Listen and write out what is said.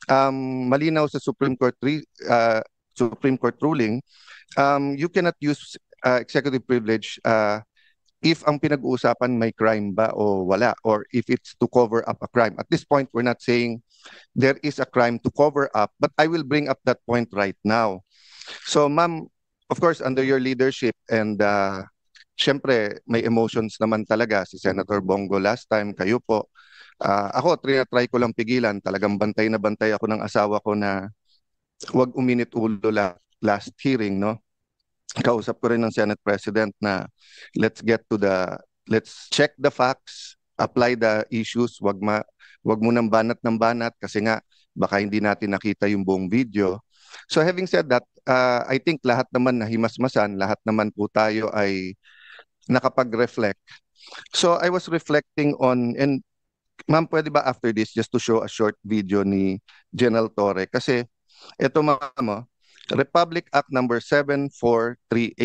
malinaw sa Supreme Court ruling, you cannot use executive privilege if ang pinag-uusapan may crime ba o wala, or if it's to cover up a crime. At this point, we're not saying there is a crime to cover up, but I will bring up that point right now. So, ma'am, of course, under your leadership and syempre, may emotions naman talaga si Senator Bongo last time, kayo po. Ako, try ko lang pigilan. Talagang bantay na bantay ako ng asawa ko na wag uminit ulo last hearing, no? Kausap ko rin ng Senate President na let's check the facts, apply the issues, wag mo nang banat ng banat kasi nga baka hindi natin nakita yung buong video. So having said that, I think lahat naman nahimasmasan, lahat naman po tayo ay nakapag-reflect. So I was reflecting on, and ma'am, pwede ba after this just to show a short video ni General Torre? Kasi ito ma'am, Republic Act number 7438